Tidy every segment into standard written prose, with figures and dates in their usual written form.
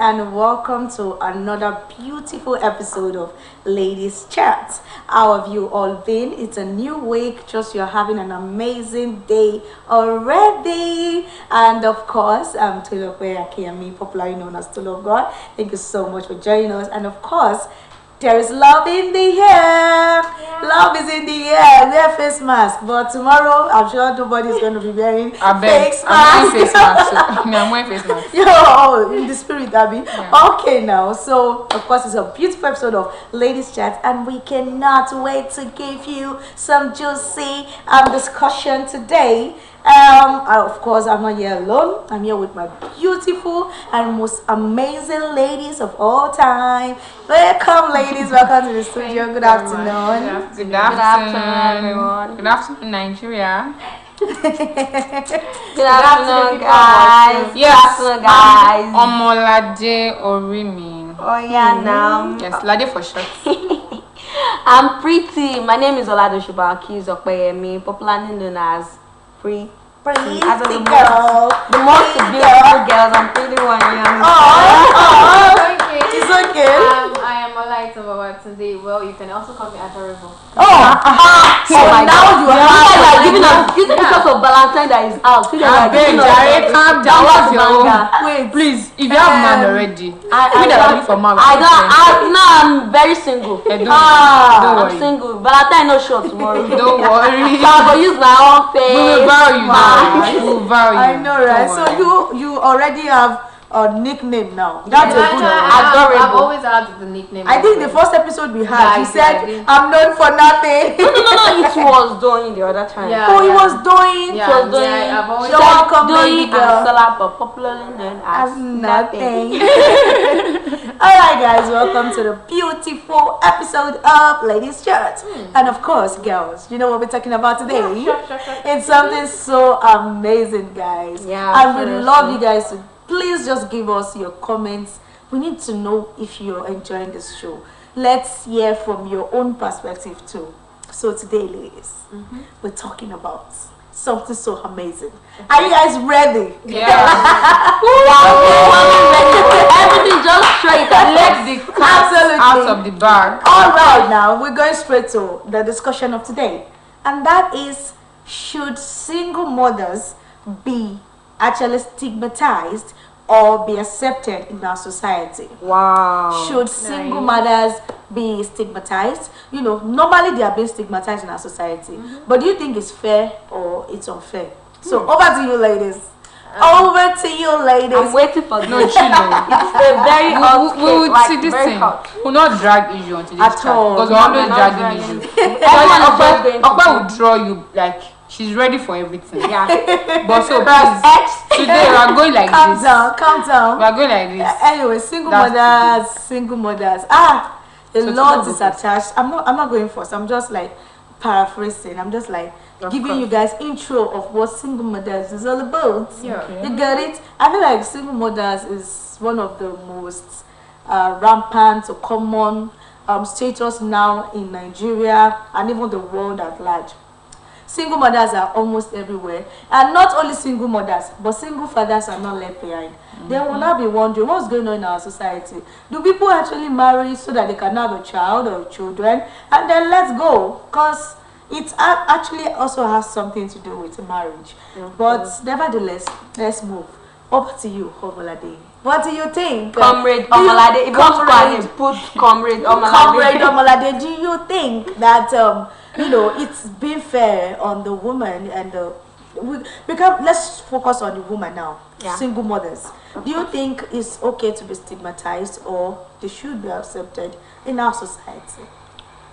and welcome to another beautiful episode of Ladies Chat. How have you all been? It's a new week, just you're having an amazing day already. And of course, I'm Tulokwe Akiyami, popularly known as Tulo of God. Thank you so much for joining us. And of course, there is love in the air. Yeah. Love is in the air. Wear face mask. But tomorrow, I'm sure nobody is going to be wearing face mask. I'm wearing face mask. So, I'm wearing face mask. Yo, in the spirit, Abby. Yeah. Okay, now. So, of course, it's a beautiful episode of Ladies Chat. And we cannot wait to give you some juicy discussion today. Of course, I'm not here alone. I'm here with my beautiful and most amazing ladies of all time. Welcome, ladies. Welcome to the studio. Good afternoon. Good afternoon, everyone. Good afternoon, Nigeria. Good afternoon, guys. Yes, good afternoon, guys. Omolade Orimi. Oh yeah, now. Yes, Lade for short. I'm pretty. My name is Olado Shubaki Zokpeyemi, popularly known as Pretty. As the most beautiful girls. I'm pretty one. It's okay. I am Olaita today. Well, you can also call me adorable. So now you are giving us. Is it because of Valentine that is out? I beg, Jared, calm down. What's your own? Wait, please. If you have man already, I'm very single. Don't I'm worry. single. Valentine no show tomorrow. Don't worry. So I will use my own face. We will vow you. We'll vow you. I know, right? So you already have a nickname now. That's a good one. I've always had the nickname. I think the first episode we had, you said, I'm known for nothing. No, it was doing the other time. Yeah, it was doing. Yeah, it was doing. I've always Welcome, doing baby girl. but popularly known as nothing. Alright, guys, welcome to the beautiful episode of Ladies Chat. And of course, girls, you know what we're talking about today? Sure. It's something so amazing, guys. Yeah, and we love you guys to please just give us your comments. We need to know if you're enjoying this show. Let's hear from your own perspective too. So today, ladies, we're talking about something so amazing. Are you guys ready? Yeah. Everything just straight. Let the cat out of the bag. All right, now we're going straight to the discussion of today, and that is: should single mothers be actually stigmatized or be accepted in our society? Wow. Should single mothers be stigmatized? You know, normally they are being stigmatized in our society. But do you think it's fair or it's unfair? So over to you, ladies. Over to you, ladies. I'm waiting for this. No, Chino. It's a very hot We would like, see this very thing. hot. We'll not drag issue onto this At chat all. because No, we're always we're not dragging dragging. issue. Everyone is just going to Okpa will draw you like she's ready for everything. Yeah. But so please, today we are going like Calm this. down, calm down. We are going like this. Anyway, single mothers. A So lot to is attached. I'm not going first. I'm just like paraphrasing. I'm just like giving you guys intro of what single mothers is all about. Yeah. Okay. You get it? I feel like single mothers is one of the most rampant or common status now in Nigeria and even the world at large. Single mothers are almost everywhere, and not only single mothers, but single fathers are not left behind. They will not be wondering what's going on in our society. Do people actually marry so that they can have a child or children, and then let's go? Because it actually also has something to do with marriage. But nevertheless, let's move. Over to you, Obolade. What do you think? Comrade Omalade. If you want to put Comrade Omalade. Comrade Omalade, do you think that you know, it's been fair on the woman and let's focus on the woman now. Yeah. Single mothers. Do you think it's okay to be stigmatized or they should be accepted in our society?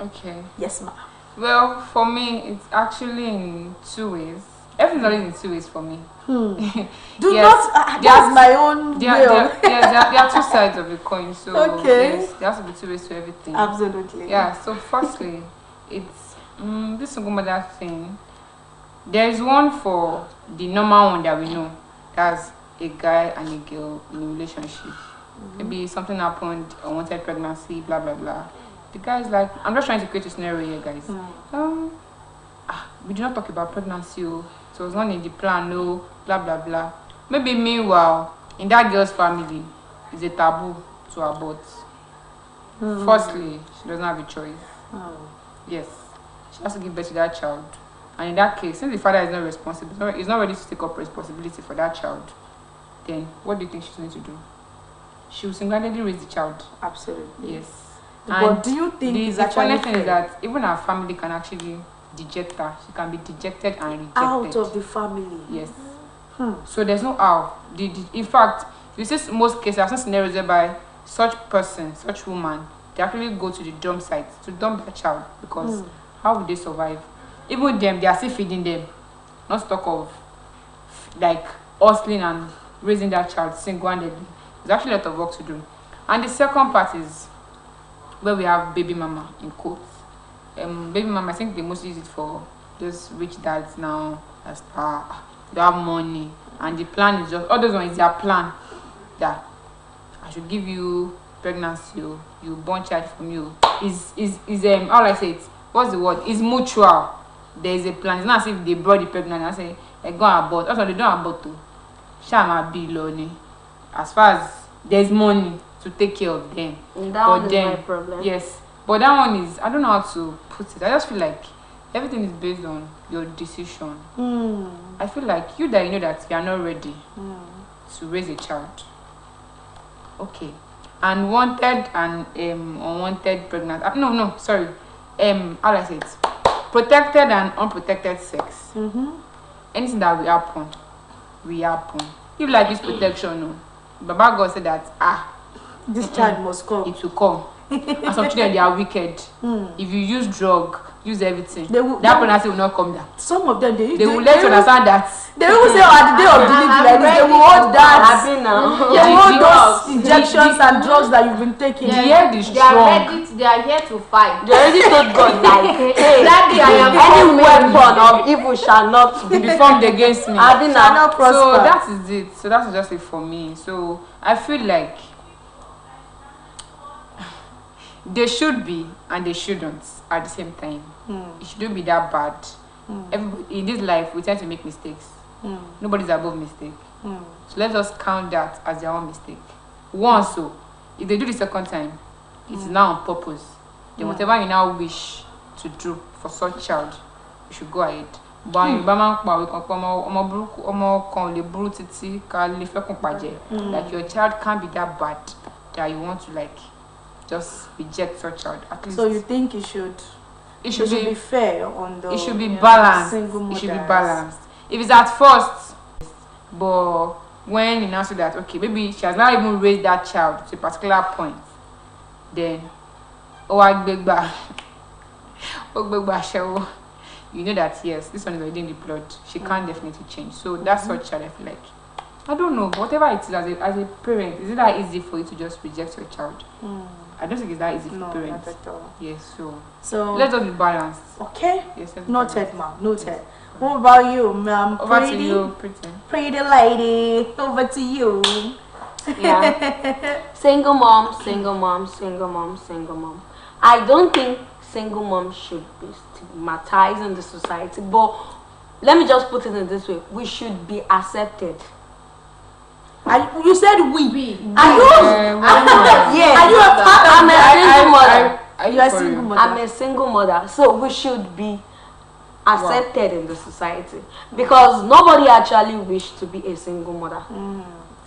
Okay. Yes, ma'am. Well, for me, it's actually in two ways. Everything's always in two ways for me. Do Yes. not. That's my own There will. are two sides of the coin. So Okay. yes, there has to be two ways to everything. Absolutely. Yeah. So firstly, it's this single mother thing. There is one for the normal one that we know. That's a guy and a girl in a relationship. Maybe something happened, unwanted pregnancy, blah blah blah. The guy is like, I'm just trying to create a scenario here, guys. We do not talk about pregnancy. So it was not in the plan, no, blah blah blah. Maybe meanwhile, in that girl's family, it's a taboo to abort. Firstly, she doesn't have a choice. Yes, she has to give birth to that child, and in that case, since the father is not responsible, he's not ready to take up responsibility for that child, then what do you think she's going to do? She will single-handedly raise the child. Absolutely. Yes. But do you think the funny thing is that even her family can actually deject her. She can be dejected and rejected. Out of the family. Yes. So there's no how. In fact, you see most cases, I've seen scenarios whereby such person, such woman, they actually go to the dump site to dump their child because how would they survive? Even them, they are still feeding them. Not talk of like hustling and raising that child single-handedly. There's actually a lot of work to do. And the second part is where we have baby mama in quotes. Baby mama, I think they mostly use it for those rich dads now as they have money, and the plan is just all those ones is their plan that I should give you pregnancy, you born child from you. Is how I say it? What's the word? It's mutual. There is a plan. It's not as if they brought the pregnant and say I go and abort. Also, they don't abort too. Shama be lonely. As far as there's money to take care of them. That one is my problem. Yes, but that one is, I don't know how to put it. I just feel like everything is based on your decision. I feel like you know that you are not ready to raise a child. Okay, and wanted and unwanted pregnant. No, sorry. How I say it? Protected and unprotected sex. Anything that will happen. If like this protection, no. Baba God said that this child must come. It will come. And some children, they are wicked. If you use drug, use everything, that pregnancy will not come down. Some of them they will let you understand that. They will say at the day of delivery like this, they will hold that. They will hold those injections and drugs that you've been taking. They are ready. They are here to fight. They already told God like, hey, any weapon of evil shall not be formed against me. Shall not prosper. So that is it. So that's just it for me. So I feel like they should be and they shouldn't at the same time. It shouldn't be that bad. Everybody, in this life, we tend to make mistakes. Nobody's above mistake. So let us count that as their own mistake. Once, so if they do the second time, it's now on purpose. Then whatever you now wish to do for such child, you should go ahead. But like your child can't be that bad that you want to like just reject such child. At least. So you think it should be fair on the. It should be balanced. Single mothers. It should be balanced. If it's at first, but when you now see that okay, maybe she has not even raised that child to a particular point, then you know that yes, this one is already in the blood. She can't definitely change. So that's such child. I feel like I don't know, but whatever it is, as a parent, is it that easy for you to just reject your child? I don't think it's that easy for parents. Not at all. Yes, so let's just be balanced. Okay. Yes, noted, ma'am. Noted. Yes. What about you, ma'am? Over to you, pretty lady. Over to you. Yeah. Single mom. I don't think single mom should be stigmatized in the society, but let me just put it in this way: we should be accepted. You said we. Are you? Yeah. Are you a part of? I'm a single mother. You are a single mother. I'm a single mother, so we should be accepted in the society because nobody actually wished to be a single mother.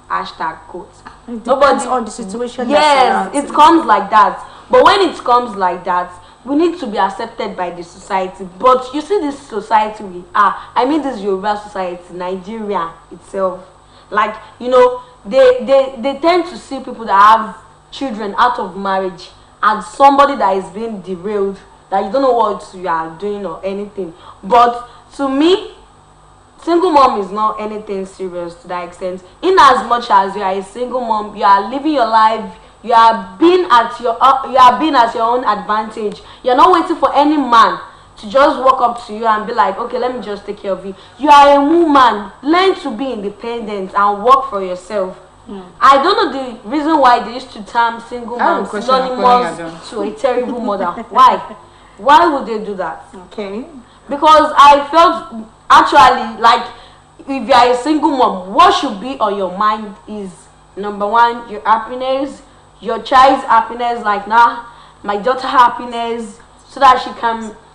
Hashtag quote. Nobody on the situation. Yes, it comes like that. But when it comes like that, we need to be accepted by the society. But you see, this society we are. I mean, this Yoruba society, Nigeria itself. Like, you know, they tend to see people that have children out of marriage as somebody that is being derailed, that you don't know what you are doing or anything. But to me, single mom is not anything serious to that extent. In as much as you are a single mom, you are living your life, you are being at your own advantage. You're not waiting for any man to just walk up to you and be like, okay, let me just take care of you. You are a woman. Learn to be independent and work for yourself. I don't know the reason why they used to term single mom synonymous to a terrible mother. Why would they do that? Okay. Because I felt actually like if you are a single mom, what should be on your mind is Number one, your happiness, your child's happiness, like now, my daughter happiness, so that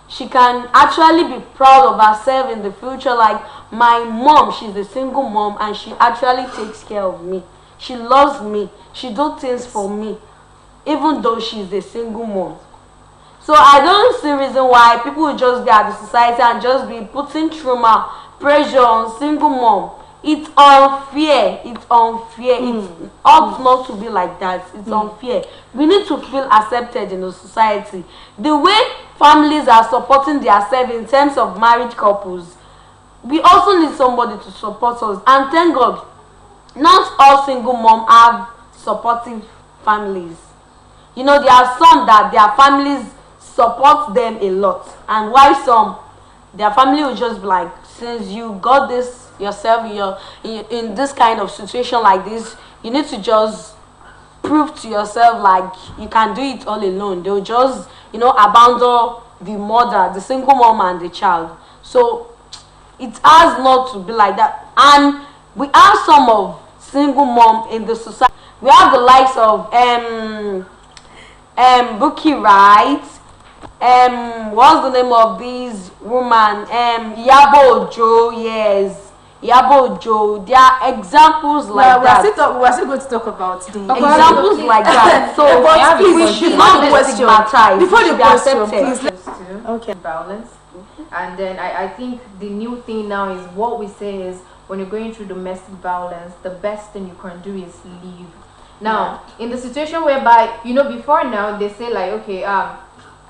she can actually be proud of herself in the future. Like my mom, she's a single mom and she actually takes care of me. She loves me. She does things for me, even though she's a single mom. So I don't see reason why people will just be at the society and just be putting trauma, pressure on single mom. It's unfair. It's unfair. It ought not to be like that. It's unfair. We need to feel accepted in the society. The way families are supporting themselves in terms of married couples, we also need somebody to support us. And thank God, not all single mom have supportive families. You know, there are some that their families support them a lot, and why some their family will just be like, since you got this yourself, in this kind of situation like this, you need to just prove to yourself like you can do it all alone. They'll just, abandon the mother, the single mom, and the child. So it has not to be like that. And we have some of single mom in the society. We have the likes of Bookie Wright, what's the name of this woman? Yabo Ojo, yes. Yabo Ojo. There are examples like that. We're still going to talk about the examples like that. So we should not be stigmatized. Before the be question, accepted. please. Okay. Violence. And then I think the new thing now is what we say is when you're going through domestic violence, the best thing you can do is leave. Now, in the situation whereby, before now, they say like, okay, I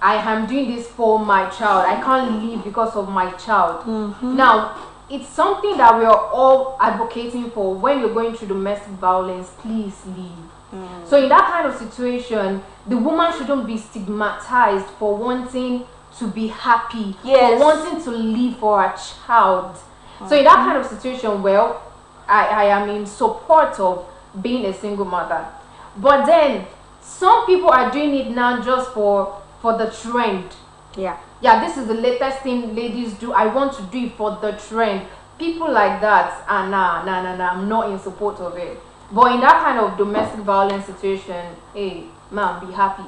am doing this for my child. I can't leave because of my child. Now, it's something that we are all advocating for. When you're going through domestic violence, please leave. So in that kind of situation, the woman shouldn't be stigmatized for wanting to be happy, for wanting to live for a child. So in that kind of situation, well, I am in support of being a single mother. But then some people are doing it now just for the trend. Yeah, this is the latest thing ladies do. I want to do it for the trend. People like that are nah, I'm not in support of it. But in that kind of domestic violence situation, hey, man, be happy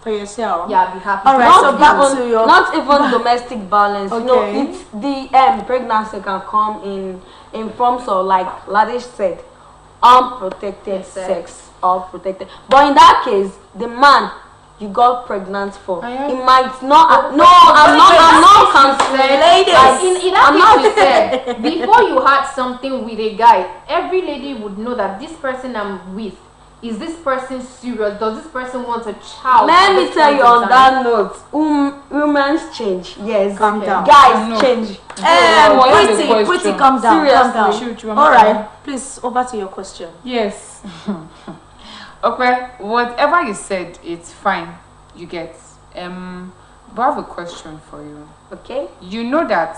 for yourself. Yeah, be happy. All right, so back to your... Not even domestic violence. Okay. It's the pregnancy can come in forms of, like Ladish said, unprotected sex or protected. But in that case, the man you got pregnant for, he might not. No, I'm not counseling. Ladies, in that case, you said before you had something with a guy, every lady would know that this person I'm with, is this person serious? Does this person want a child? Let me tell you on that note, women's change. Yes, calm down. Guys change. Pretty, calm down. Seriously. Calm down. All right, please over to your question. Yes. Okay, whatever you said, it's fine. You get. But I have a question for you. Okay. You know that.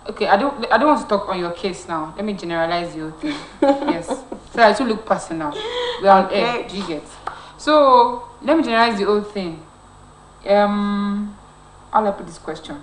Okay, I don't want to talk on your case now. Let me generalize your thing. Yes. So I should look personal. We are on air. Do you get? So let me generalize the whole thing. I'll put this question.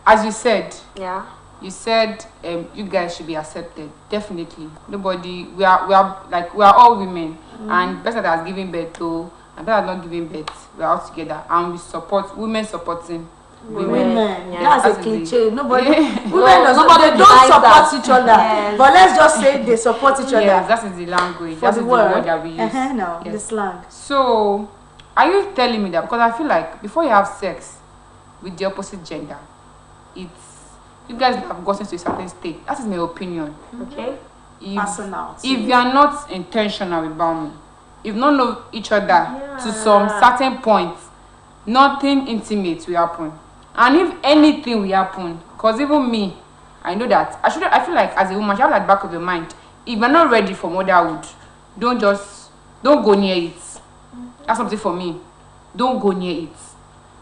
As you said. Yeah. You said you guys should be accepted. Definitely. Nobody. We are all women, and person that has given birth to and that has not given birth, we are all together, and we support women supporting women. Yeah. That's a cliche. Nobody. Yeah. Nobody don't support each other. Yes. But let's just say they support each other. Yes, that is the language. That is the word that we use. No, yes. the slang. So, are you telling me that because I feel like before you have sex with the opposite gender, you guys have gotten to a certain state. That is my opinion. Okay. If you are not intentional about me, if not know each other to some certain point, nothing intimate will happen. And if anything will happen, because even me, I know that I feel like as a woman, I have that back of your mind. If you're not ready for motherhood, don't go near it. That's something for me. Don't go near it.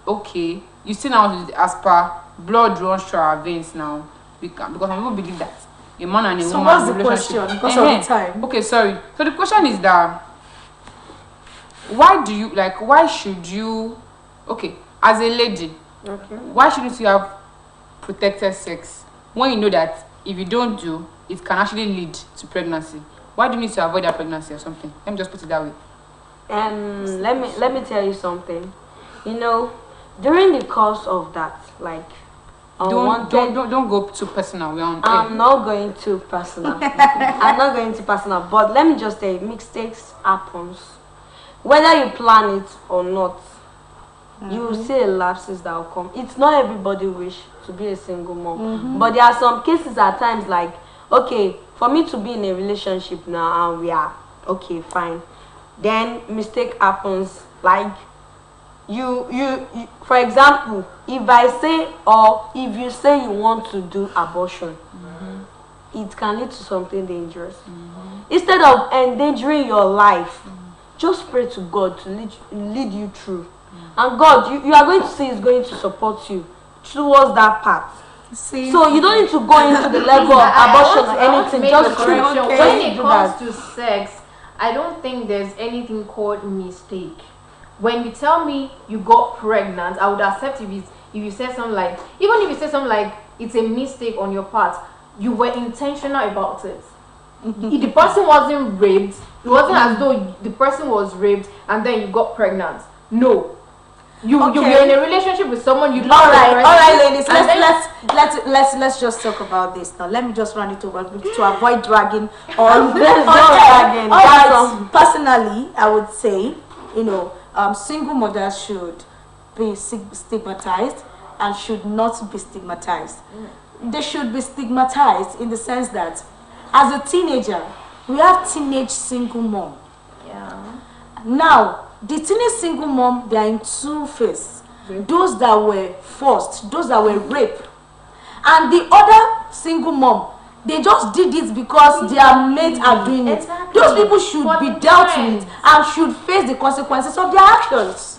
Okay. You see now as per blood runs through our veins now. Because some people believe that a man and a woman. So what's the question? Because of the time. Okay, sorry. So the question is that why should you, okay, as a lady, why shouldn't you have protected sex when you know that if you don't do, it can actually lead to pregnancy? Why do you need to avoid that pregnancy or something? Let me just put it that way. Let me tell you something. You know, during the course of that, like, Don't go too personal. We're on I'm not going too personal. I'm not going too personal. But let me just say, mistakes happens. Whether you plan it or not, you will see lapses that will come. It's not everybody wish to be a single mom, but there are some cases at times like, okay, for me to be in a relationship now and we are okay, fine. Then mistake happens, like you for example, if I say, or if you say you want to do abortion, it can lead to something dangerous. Instead of endangering your life, just pray to God to lead you through. And God, you are going to see, is going to support you towards that path. See? So you don't need to go into the level of abortion or anything. Just pray. When it comes to sex, I don't think there's anything called mistake. When you tell me you got pregnant, I would accept if you say something like, even if you say something like it's a mistake on your part, you were intentional about it. If the person wasn't raped, it wasn't as though the person was raped and then you got pregnant. No. You were in a relationship with someone you love. All right, ladies. Let's just talk about this now. Let me just run it over to avoid dragging on. dragging. All right. Personally, I would say, single mothers should be stigmatized and should not be stigmatized. They should be stigmatized in the sense that, as a teenager, we have teenage single mom. Yeah. Now, the teenage single mom, they are in two phases. Those that were forced, those that were raped. And the other single mom, they just did it because their mates are doing it. Exactly. Those people should be dealt with and should face the consequences of their actions.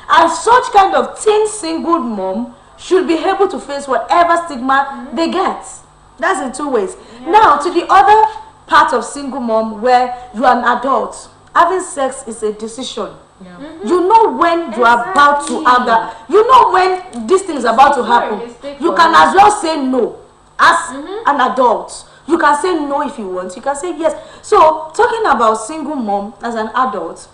And such kind of teen single mom should be able to face whatever stigma they get. That's in two ways. Now, to the other part of single mom, where you are an adult, having sex is a decision. You know when you are about to have that. You know when this thing is about to happen. You can as well say no as an adult. You can say no if you want. You can say yes. So talking about single mom as an adult,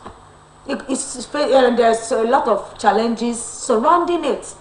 there's a lot of challenges surrounding it.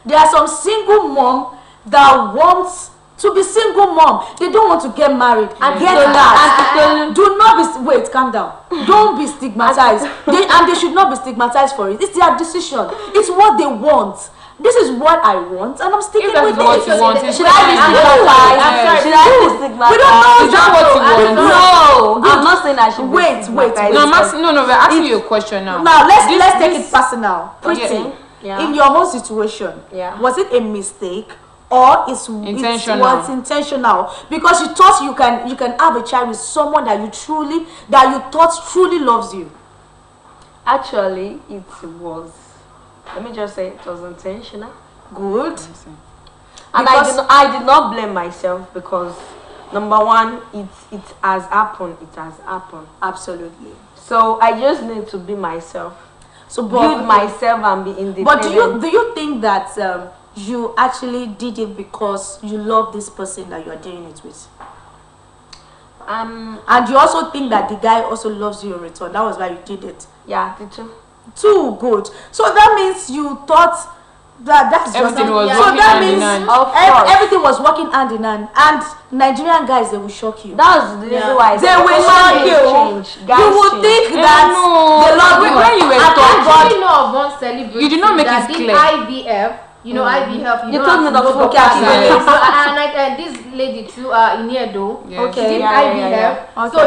There are some single mom that wants to be single mom. They don't want to get married. And get that. Do not be, wait, calm down. Don't be stigmatized. They should not be stigmatized for it. It's their decision. It's what they want. This is what I want, and I'm sticking with it. What you want. Should I be stigmatized? Should I be stigmatized? We don't know. Is that what you want? No, I'm not saying I should. Wait. No, I'm asking. No, we're asking you a question now. Now let's take it personal. Pretty. Yeah. In your whole situation, was it a mistake or it was intentional? Because you thought you can have a child with someone that you thought truly loves you. Actually, it was. Let me just say it was intentional. Good. And I did not blame myself because, number one, it has happened. It has happened. Absolutely. So I just need to be myself. So build myself and be independent. But do you think that you actually did it because you love this person that you are doing it with? And you also think that the guy also loves you in return. That was why you did it. Yeah, did you? Too good. So that means you thought that's everything just was so working that hand in means hand. everything was working hand in hand. And Nigerian guys, they will shock you. That's the reason why they will shock you. You will think that they love you. When you were taught, you know of one celebrity you did not make that it did clear. IVF. You know, IVF. You told me not to look catch it. So, and this lady too, Iniedo, she did IVF. So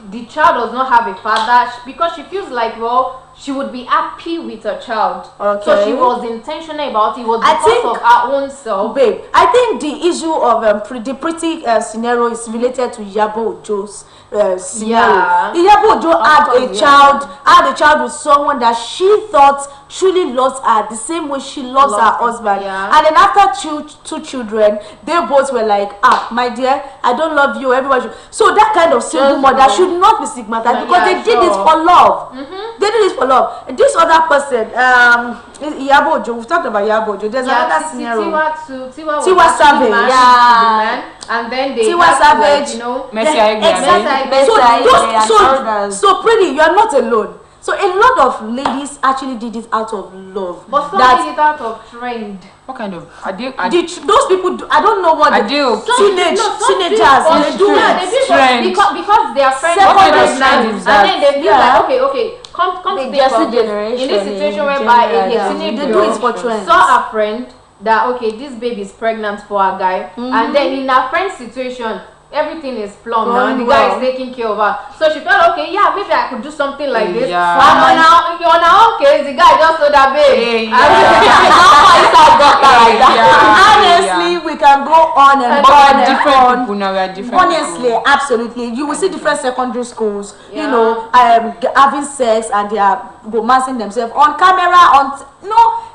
the child does not have a father because she feels like, well, she would be happy with her child. So she was intentional about it. It was because of her own self. Babe, I think the issue of the pretty scenario is related to Yabo Ojo's scenario. Yabo Ojo had a child with someone that she thought truly loves her the same way she loves her husband. Yeah. And then after two children, they both were like, my dear, I don't love you, everybody should. So that kind of single mother should not be stigmatized because they did it for love. They did it for love. This other person, Iyabo Ojo, we've talked about Iyabo Ojo. There's another scenario. Tiwa Savage. And then they Tiwa Savage, you know, Mercy exactly. So pretty, you are not alone. So a lot of ladies actually did it out of love. But some did it out of trend. What kind of? Those people do, I don't know what teenagers they do trend because they are friends. What kind of trend is that? And then they feel like okay, come to think of this. In this situation whereby a teenage girl saw a friend that this baby is pregnant for a guy, and then in a friend situation everything is plumb now and the guy is taking care of her, so she felt maybe I could do something like this. And on our own case the guy just told her, babe, honestly we can go on and on and on. People now, we are different honestly people. Absolutely, you will see different secondary schools having sex and they are romancing themselves on camera.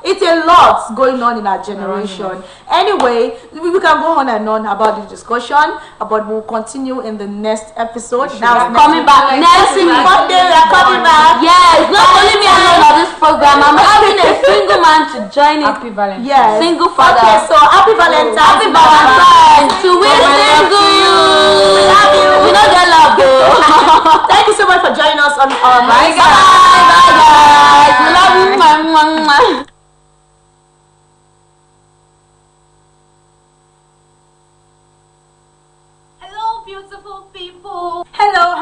It's a lot going on in our generation. Anyway, we can go on and on about this discussion, but we'll continue in the next episode. Now coming back next Monday. We are coming back. Yes, not only me alone on this program. I'm having a single man to join it. Happy Valentine's. Yes. Single father. Okay, so happy Valentine's. Happy Valentine's to we single. We love you. We don't get love though. Thank you so much for joining us on Bye guys. We love you. Hello, beautiful people. Hello,